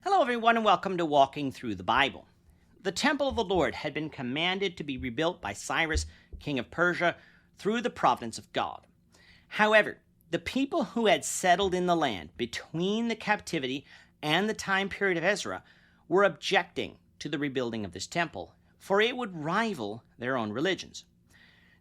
Hello, everyone, and welcome to Walking Through the Bible. The temple of the Lord had been commanded to be rebuilt by Cyrus, king of Persia, through the providence of God. However, the people who had settled in the land between the captivity and the time period of Ezra were objecting to the rebuilding of this temple, for it would rival their own religions.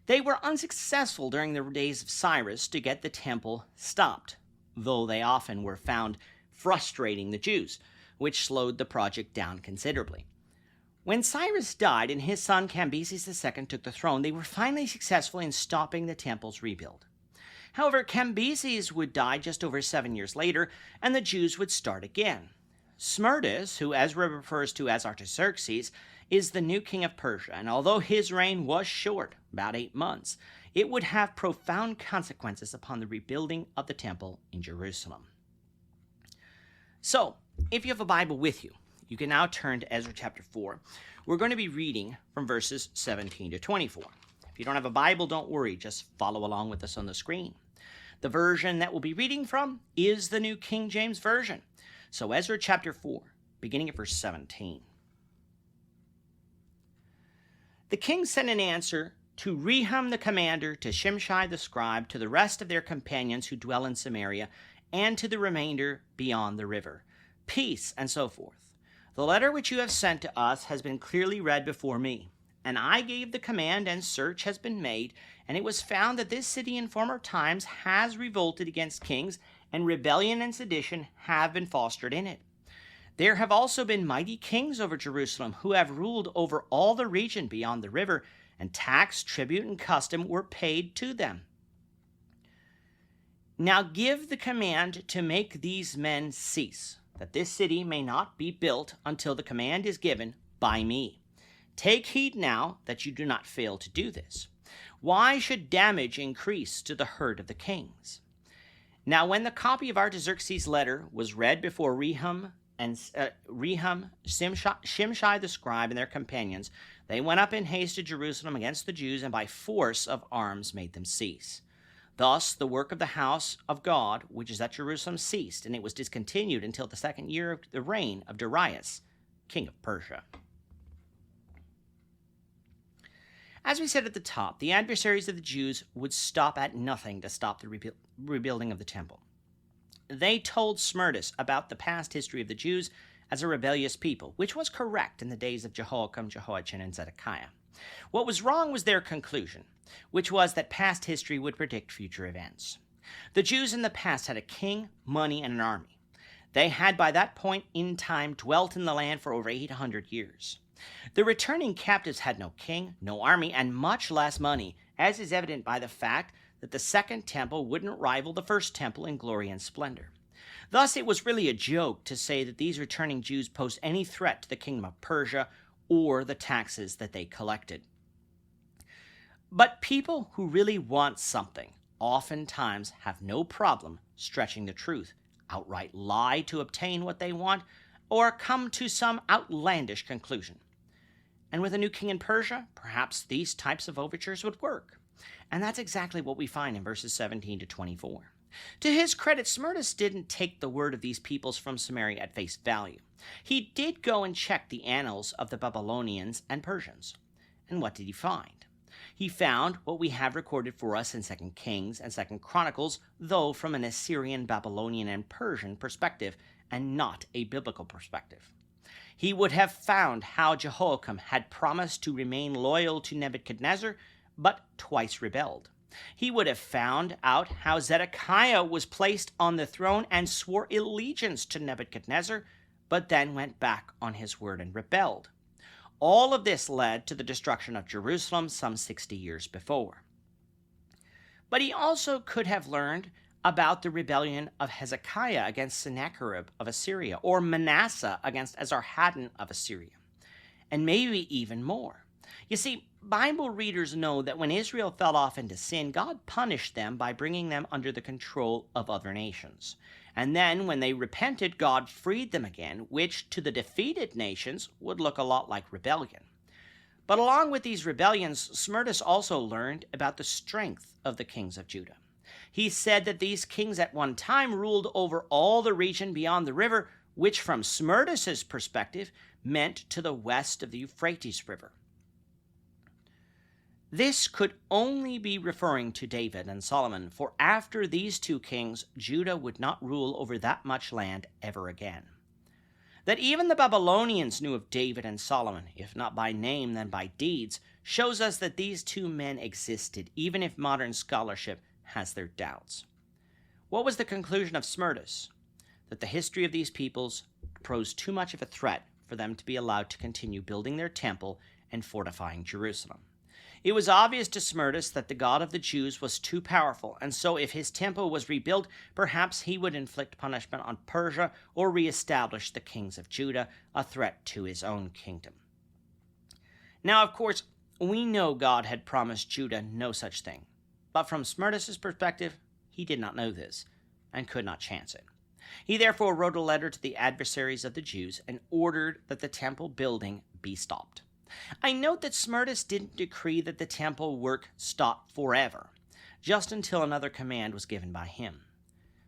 They were unsuccessful during the days of Cyrus to get the temple stopped, though they often were found frustrating the Jews, which slowed the project down considerably. When Cyrus died and his son Cambyses II took the throne, they were finally successful in stopping the temple's rebuild. However, Cambyses would die just over 7 years later, and the Jews would start again. Smerdis, who Ezra refers to as Artaxerxes, is the new king of Persia, and although his reign was short, about 8 months, it would have profound consequences upon the rebuilding of the temple in Jerusalem. So, if you have a Bible with you, you can now turn to Ezra chapter 4. We're going to be reading from verses 17 to 24. If you don't have a Bible, don't worry, just follow along with us on the screen. The version that we'll be reading from is the New King James Version. So Ezra chapter 4, beginning at verse 17. The king sent an answer to Rehum the commander, to Shimshai the scribe, to the rest of their companions who dwell in Samaria, and to the remainder beyond the river. Peace, and so forth. The letter which you have sent to us has been clearly read before me, and I gave the command, and search has been made, and it was found that this city in former times has revolted against kings, and rebellion and sedition have been fostered in it. There have also been mighty kings over Jerusalem, who have ruled over all the region beyond the river, and tax, tribute, and custom were paid to them. Now give the command to make these men cease, that this city may not be built until the command is given by me. Take heed now that you do not fail to do this. Why should damage increase to the hurt of the kings? Now when the copy of Artaxerxes' letter was read before Rehum, Shimshai the scribe, and their companions, they went up in haste to Jerusalem against the Jews, and by force of arms made them cease. Thus the work of the house of God, which is at Jerusalem, ceased, and it was discontinued until the 2nd year of the reign of Darius, king of Persia. As we said at the top, the adversaries of the Jews would stop at nothing to stop the rebuilding of the temple. They told Smerdis about the past history of the Jews as a rebellious people, which was correct in the days of Jehoiakim, Jehoiachin, and Zedekiah. What was wrong was their conclusion, which was that past history would predict future events. The Jews in the past had a king, money, and an army. They had by that point in time dwelt in the land for over 800 years. The returning captives had no king, no army, and much less money, as is evident by the fact that the second temple wouldn't rival the first temple in glory and splendor. Thus, it was really a joke to say that these returning Jews posed any threat to the kingdom of Persia or the taxes that they collected. But people who really want something oftentimes have no problem stretching the truth, outright lie to obtain what they want, or come to some outlandish conclusion. And with a new king in Persia, perhaps these types of overtures would work. And that's exactly what we find in verses 17 to 24. To his credit, Smerdis didn't take the word of these peoples from Samaria at face value. He did go and check the annals of the Babylonians and Persians. And what did he find? He found what we have recorded for us in 2 Kings and 2 Chronicles, though from an Assyrian, Babylonian, and Persian perspective, and not a biblical perspective. He would have found how Jehoiakim had promised to remain loyal to Nebuchadnezzar, but twice rebelled. He would have found out how Zedekiah was placed on the throne and swore allegiance to Nebuchadnezzar, but then went back on his word and rebelled. All of this led to the destruction of Jerusalem some 60 years before. But he also could have learned about the rebellion of Hezekiah against Sennacherib of Assyria, or Manasseh against Esarhaddon of Assyria, and maybe even more. You see, Bible readers know that when Israel fell off into sin, God punished them by bringing them under the control of other nations. And then when they repented, God freed them again, which to the defeated nations would look a lot like rebellion. But along with these rebellions, Smerdis also learned about the strength of the kings of Judah. He said that these kings at one time ruled over all the region beyond the river, which from Smerdis' perspective meant to the west of the Euphrates River. This could only be referring to David and Solomon, for after these two kings, Judah would not rule over that much land ever again. That even the Babylonians knew of David and Solomon, if not by name then by deeds, shows us that these two men existed, even if modern scholarship has their doubts. What was the conclusion of Smerdis? That the history of these peoples posed too much of a threat for them to be allowed to continue building their temple and fortifying Jerusalem. It was obvious to Smerdis that the God of the Jews was too powerful, and so if his temple was rebuilt, perhaps he would inflict punishment on Persia or reestablish the kings of Judah, a threat to his own kingdom. Now, of course, we know God had promised Judah no such thing, but from Smerdis' perspective, he did not know this and could not chance it. He therefore wrote a letter to the adversaries of the Jews and ordered that the temple building be stopped. I note that Smerdis didn't decree that the temple work stop forever, just until another command was given by him.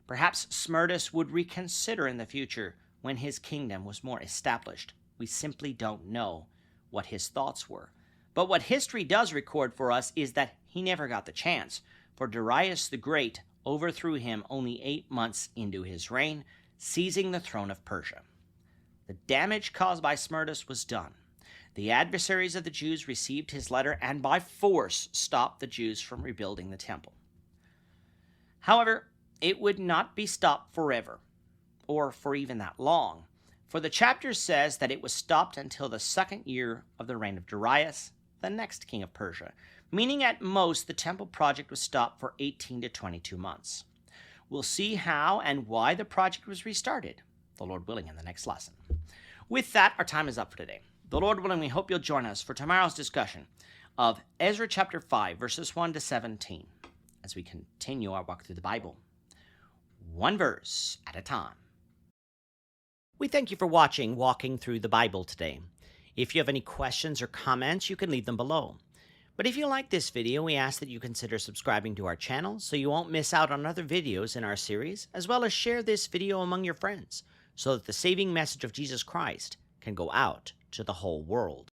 Perhaps Smerdis would reconsider in the future when his kingdom was more established. We simply don't know what his thoughts were. But what history does record for us is that he never got the chance, for Darius the Great overthrew him only 8 months into his reign, seizing the throne of Persia. The damage caused by Smerdis was done. The adversaries of the Jews received his letter and by force stopped the Jews from rebuilding the temple. However, it would not be stopped forever, or for even that long, for the chapter says that it was stopped until the 2nd year of the reign of Darius, the next king of Persia, meaning at most the temple project was stopped for 18 to 22 months. We'll see how and why the project was restarted, the Lord willing, in the next lesson. With that, our time is up for today. The Lord willing, we hope you'll join us for tomorrow's discussion of Ezra chapter 5, verses 1 to 17, as we continue our walk through the Bible, one verse at a time. We thank you for watching Walking Through the Bible today. If you have any questions or comments, you can leave them below. But if you like this video, we ask that you consider subscribing to our channel so you won't miss out on other videos in our series, as well as share this video among your friends so that the saving message of Jesus Christ can go out to the whole world.